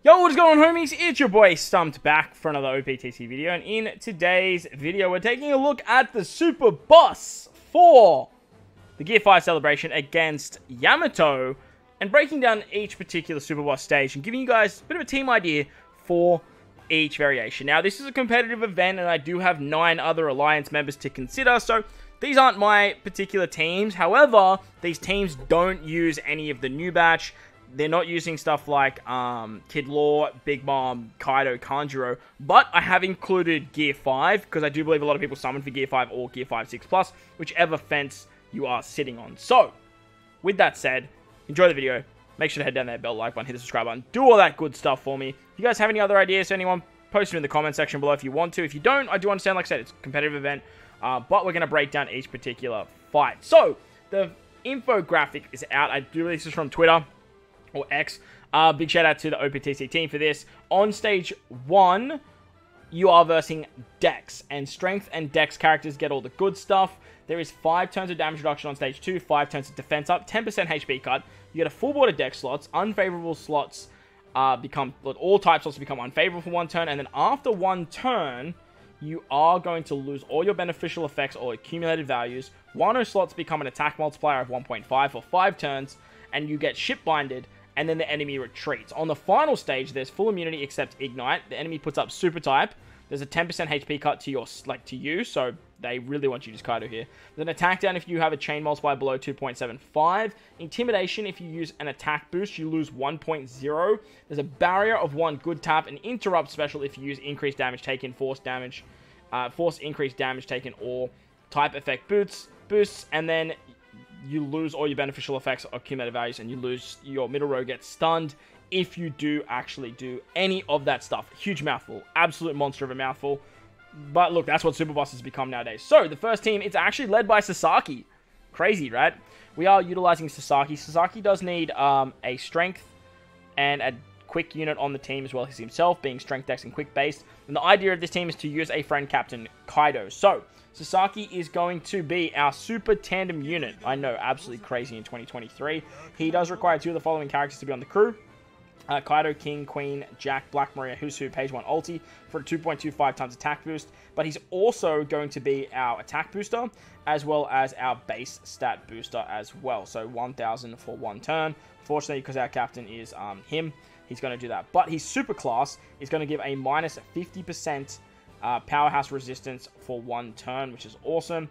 Yo, what is going on, homies? It's your boy Stumped back for another Optc video, and in today's video, we're taking a look at the Super Boss for the Gear 5 celebration against Yamato, and breaking down each particular Super Boss stage and giving you guys a bit of a team idea for each variation. Now, this is a competitive event, and I do have 9 other Alliance members to consider, so these aren't my particular teams. However, these teams don't use any of the new batch. They're not using stuff like Kid Law, Big Mom, Kaido, Kanjuro, but I have included Gear 5, because I do believe a lot of people summon for Gear 5 or Gear 5 6+, whichever fence you are sitting on. So, with that said, enjoy the video. Make sure to head down there, bell like button, hit the subscribe button, do all that good stuff for me. If you guys have any other ideas, anyone, post them in the comment section below if you want to. If you don't, I do understand, like I said, it's a competitive event, but we're going to break down each particular fight. So, the infographic is out. I do release this from Twitter or X. Big shout out to the Optc team for this. On stage 1, you are versing Dex, and Strength and Dex characters get all the good stuff. There is 5 turns of damage reduction on stage 2, 5 turns of defense up, 10% HP cut. You get a full board of Dex slots. Unfavorable slots all type slots become unfavorable for 1 turn, and then after 1 turn, you are going to lose all your beneficial effects or accumulated values. Wano slots become an attack multiplier of 1.5 for 5 turns, and you get ship binded, and then the enemy retreats. On the final stage, there's full immunity except Ignite. The enemy puts up Super Type. There's a 10% HP cut to you, so they really want you to use Kaido here. There's an attack down if you have a chain multiplier below 2.75. Intimidation, if you use an attack boost, you lose 1.0. There's a barrier of 1 good tap. An interrupt special if you use increased damage taken, force increased damage taken, or type effect boosts, and then you lose all your beneficial effects or accumulated values, and you lose your middle row gets stunned if you do actually do any of that stuff. Huge mouthful. Absolute monster of a mouthful. But look, that's what Super Bosses become nowadays. So, the first team, it's actually led by Sasaki. Crazy, right? We are utilizing Sasaki. Sasaki does need a strength and a quick unit on the team as well as himself, being strength, dex, and quick based. And the idea of this team is to use a friend captain, Kaido. So, Sasaki is going to be our super tandem unit. I know, absolutely crazy in 2023. He does require 2 of the following characters to be on the crew. Kaido, King, Queen, Jack, Black Maria, Husu, Page 1 ulti for a 2.25 times attack boost. But he's also going to be our attack booster, as well as our base stat booster as well. So 1,000 for 1 turn. Fortunately, because our captain is him, he's going to do that. But his super class is going to give a minus 50% powerhouse resistance for 1 turn, which is awesome.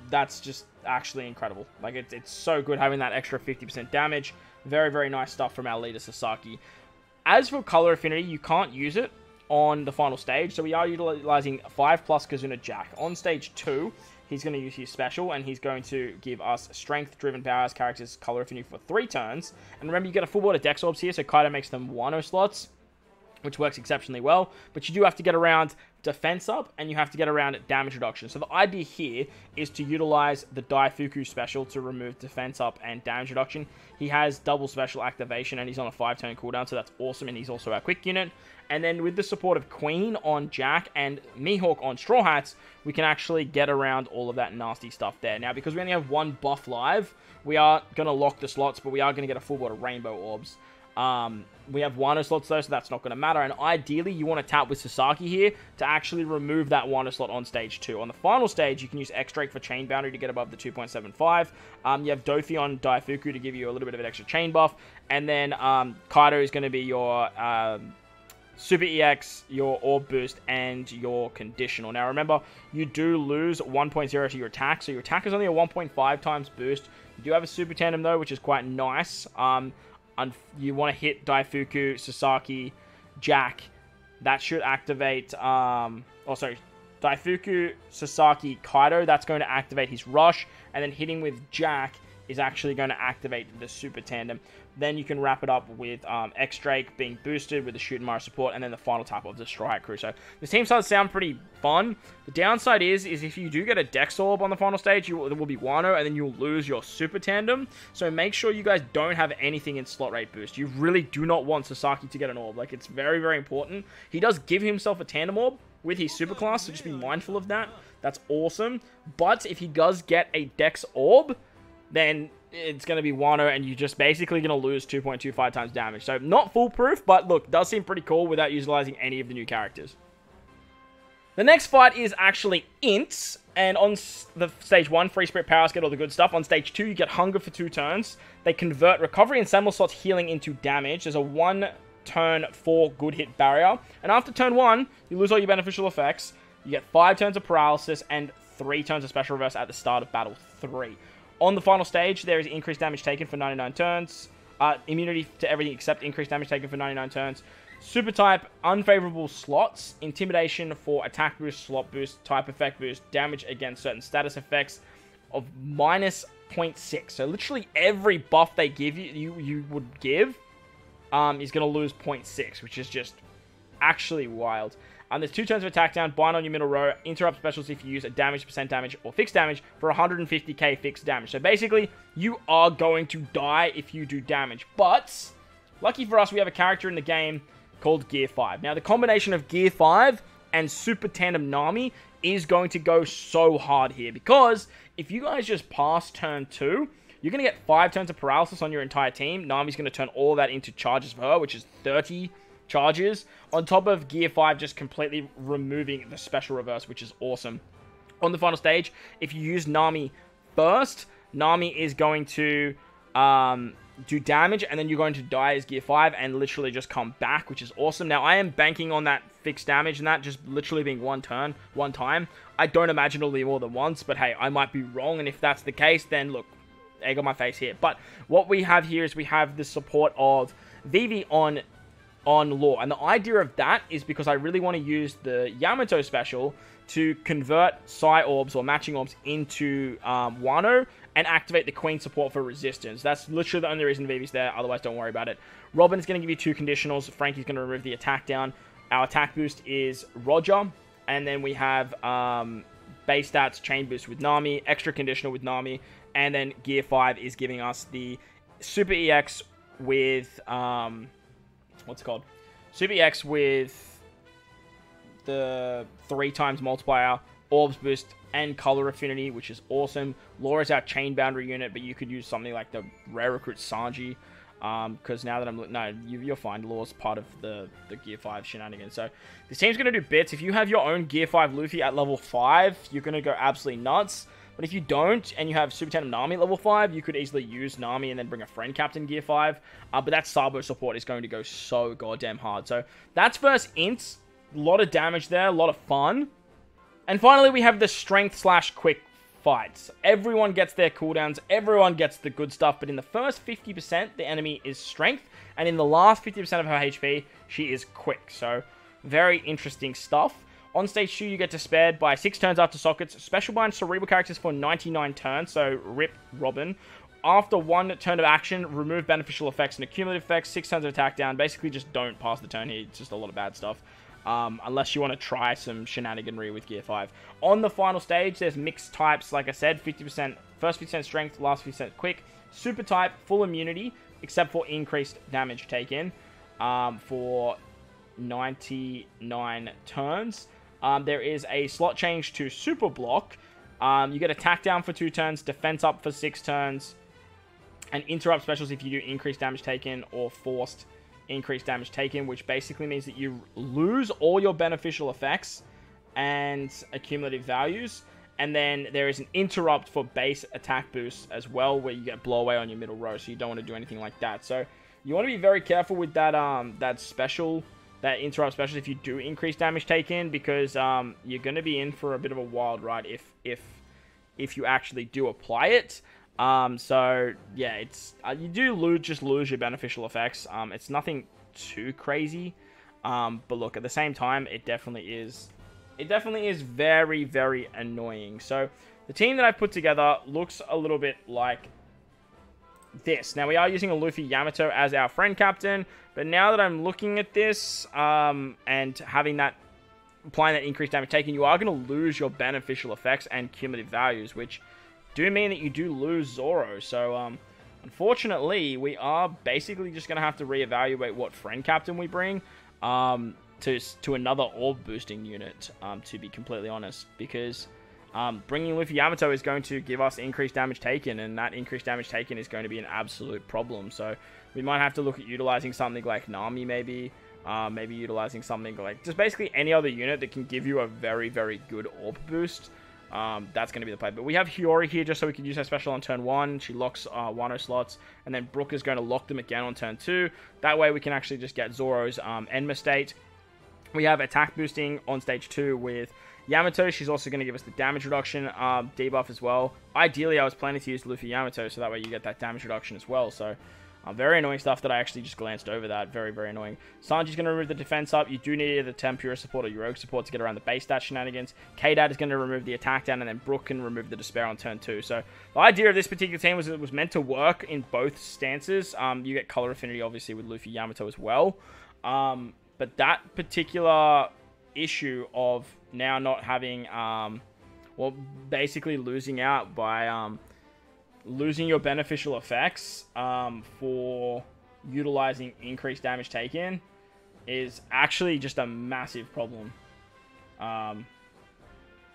That's just actually incredible. Like, it's so good having that extra 50% damage. Very, very nice stuff from our leader, Sasaki. As for color affinity, you can't use it on the final stage, so we are utilizing 5+ Kizuna Jack. On stage 2, he's going to use his special, and he's going to give us strength-driven powerhouse characters color affinity for 3 turns. And remember, you get a full board of Dex Orbs here, so Kaido makes them Wano slots, which works exceptionally well, but you do have to get around defense up, and you have to get around damage reduction. So the idea here is to utilize the Daifuku special to remove defense up and damage reduction. He has double special activation, and he's on a 5-turn cooldown, so that's awesome, and he's also our quick unit. And then with the support of Queen on Jack and Mihawk on Straw Hats, we can actually get around all of that nasty stuff there. Now, because we only have 1 buff live, we are going to lock the slots, but we are going to get a full board of Rainbow Orbs. We have Wano slots though, so that's not going to matter. And ideally, you want to tap with Sasaki here to actually remove that Wano slot on stage 2. On the final stage, you can use X-Drake for chain boundary to get above the 2.75. You have Dofi on Daifuku to give you a little bit of an extra chain buff. And then Kaido is going to be your Super EX, your Orb Boost, and your Conditional. Now remember, you do lose 1.0 to your attack, so your attack is only a 1.5 times boost. You do have a Super Tandem though, which is quite nice. You want to hit Daifuku, Sasaki, Jack. That should activate, Daifuku, Sasaki, Kaido. That's going to activate his Rush. And then hitting with Jack is actually going to activate the Super Tandem. Then you can wrap it up with X-Drake being boosted with the Shoot and Mara support, and then the final tap of the Straw Hat Crew. So the team starts to sound pretty fun. The downside is if you do get a Dex Orb on the final stage, there will be Wano, and then you'll lose your Super Tandem. So make sure you guys don't have anything in slot rate boost. You really do not want Sasaki to get an Orb. Like, it's very, very important. He does give himself a Tandem Orb with his Super Class, so just be mindful of that. That's awesome. But if he does get a Dex Orb, then it's going to be Wano, and you're just basically going to lose 2.25 times damage. So not foolproof, but look, does seem pretty cool without utilizing any of the new characters. The next fight is actually Ints, and on the stage 1, Free Spirit Powers get all the good stuff. On stage 2, you get Hunger for 2 turns. They convert Recovery and Samuel Slots Healing into damage. There's a 1 turn 4 good hit barrier, and after turn 1, you lose all your beneficial effects. You get 5 turns of Paralysis and 3 turns of Special Reverse at the start of Battle 3. On the final stage, there is increased damage taken for 99 turns. Immunity to everything except increased damage taken for 99 turns. Super type, unfavorable slots. Intimidation for attack boost, slot boost, type effect boost, damage against certain status effects of minus 0.6. So literally every buff they give you would give is going to lose 0.6, which is just actually wild. There's 2 turns of attack down, bind on your middle row, interrupt specials if you use a damage, percent damage, or fixed damage for 150k fixed damage. So basically, you are going to die if you do damage. But, lucky for us, we have a character in the game called Gear 5. Now, the combination of Gear 5 and Super Tandem Nami is going to go so hard here. Because, if you guys just pass turn 2, you're going to get 5 turns of paralysis on your entire team. Nami's going to turn all that into charges for her, which is 30 charges, on top of Gear 5 just completely removing the special reverse, which is awesome. On the final stage, if you use Nami first, Nami is going to do damage, and then you're going to die as Gear 5 and literally just come back, which is awesome. Now, I am banking on that fixed damage and that just literally being one turn, one time. I don't imagine it'll be more than once, but hey, I might be wrong, and if that's the case, then look, egg on my face here. But what we have here is we have the support of Vivi on Law, and the idea of that is because I really want to use the Yamato special to convert Psi Orbs or Matching Orbs into Wano and activate the Queen support for resistance. That's literally the only reason Vivi's there, otherwise don't worry about it. Robin's going to give you 2 conditionals, Frankie's going to remove the attack down. Our attack boost is Roger, and then we have base stats, chain boost with Nami, extra conditional with Nami, and then Gear 5 is giving us the Super EX with what's it called? Super EX with the 3 times multiplier, Orbs boost, and color affinity, which is awesome. Law is our chain boundary unit, but you could use something like the rare recruit Sanji. Because now that you'll find Law's part of the Gear 5 shenanigans. So this team's going to do bits. If you have your own Gear 5 Luffy at level 5, you're going to go absolutely nuts. But if you don't, and you have Super Tandem Nami at level 5, you could easily use Nami and then bring a friend captain Gear 5. But that Sabo support is going to go so goddamn hard. So that's versus Ints. A lot of damage there, a lot of fun. And finally, we have the strength/quick fights. Everyone gets their cooldowns, everyone gets the good stuff, but in the first 50%, the enemy is strength, and in the last 50% of her HP, she is quick. So, very interesting stuff. On stage 2, you get spared by 6 turns after sockets. Special bind cerebral characters for 99 turns, so rip Robin. After 1 turn of action, remove beneficial effects and accumulative effects, 6 turns of attack down. Basically, just don't pass the turn here. It's just a lot of bad stuff. Unless you want to try some shenaniganry with Gear 5. On the final stage, there's mixed types, like I said, 50%, first 50% strength, last 50% quick. Super type, full immunity, except for increased damage taken for 99 turns. There is a slot change to super block. You get attack down for 2 turns, defense up for 6 turns, and interrupt specials if you do increased damage taken or forced increased damage taken, which basically means that you lose all your beneficial effects and accumulative values. And then there is an interrupt for base attack boost as well, where you get blow away on your middle row, so you don't want to do anything like that. So you want to be very careful with that that interrupt special if you do increase damage taken, because you're going to be in for a bit of a wild ride if you actually do apply it. So yeah, it's you do just lose your beneficial effects. It's nothing too crazy, but look, at the same time, it definitely is very, very annoying. So the team that I've put together looks a little bit like this. Now, we are using a Luffy Yamato as our friend captain, but now that I'm looking at this and having that, applying that increased damage taken, you are going to lose your beneficial effects and cumulative values, which do mean that you do lose Zoro. So, unfortunately, we are basically just going to have to reevaluate what friend captain we bring to another orb boosting unit, to be completely honest, because Bringing Luffy Yamato is going to give us increased damage taken, and that increased damage taken is going to be an absolute problem. So we might have to look at utilizing something like Nami, maybe. Maybe utilizing something like just basically any other unit that can give you a very, very good AWP boost. That's going to be the play. But we have Hiyori here just so we can use her special on turn 1. She locks Wano slots, and then Brook is going to lock them again on turn 2. That way we can actually just get Zoro's Enma state. We have attack boosting on stage 2 with Yamato. She's also going to give us the damage reduction debuff as well. Ideally, I was planning to use Luffy Yamato, so that way you get that damage reduction as well. So very annoying stuff that I actually just glanced over that. Very, very annoying. Sanji's going to remove the defense up. You do need either Tempura support or your Rogue support to get around the base stat shenanigans. K-Dad is going to remove the attack down, and then Brook can remove the despair on turn 2. So the idea of this particular team was it was meant to work in both stances. You get color affinity, obviously, with Luffy Yamato as well. But that particular issue of now not having, well, basically losing out by losing your beneficial effects for utilizing increased damage taken is actually just a massive problem.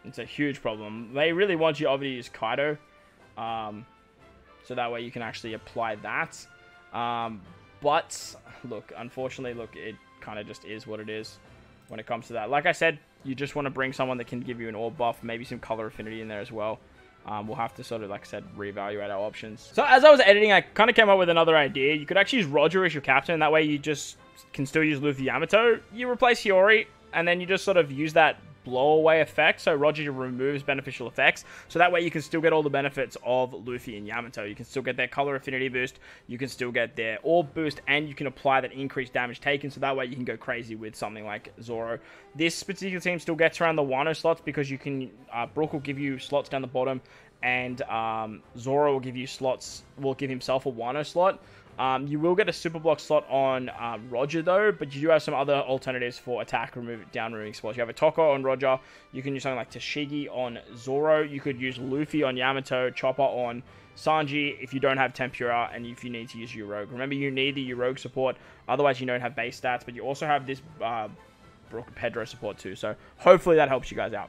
It's a huge problem. They really want you obviously to use Kaido, so that way you can actually apply that. But look, unfortunately, look, it kind of just is what it is when it comes to that. Like I said, you just want to bring someone that can give you an orb buff, maybe some color affinity in there as well. We'll have to sort of, like I said, reevaluate our options. So as I was editing, I kind of came up with another idea. You could actually use Roger as your captain. That way you just can still use Luffy Yamato. You replace Hiyori, and then you just sort of use that blow-away effect. So Roger removes beneficial effects. So that way you can still get all the benefits of Luffy and Yamato. You can still get their color affinity boost. You can still get their orb boost. And you can apply that increased damage taken. So that way you can go crazy with something like Zoro. This particular team still gets around the Wano slots because you can... Brook will give you slots down the bottom. And Zoro will give you slots... will give himself a Wano slot. You will get a super block slot on Roger though, but you do have some other alternatives for attack, down removing spots. You have a Toko on Roger. You can use something like Tashigi on Zoro. You could use Luffy on Yamato, Chopper on Sanji if you don't have Tempura, and if you need to use your Rogue. Remember, you need the Rogue support, otherwise you don't have base stats, but you also have this Brook Pedro support too, so hopefully that helps you guys out.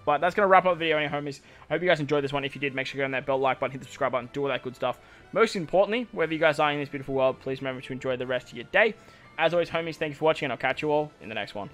But that's going to wrap up the video anyway, homies. I hope you guys enjoyed this one. If you did, make sure you go on that bell like button, hit the subscribe button, do all that good stuff. Most importantly, wherever you guys are in this beautiful world, please remember to enjoy the rest of your day. As always, homies, thank you for watching, and I'll catch you all in the next one.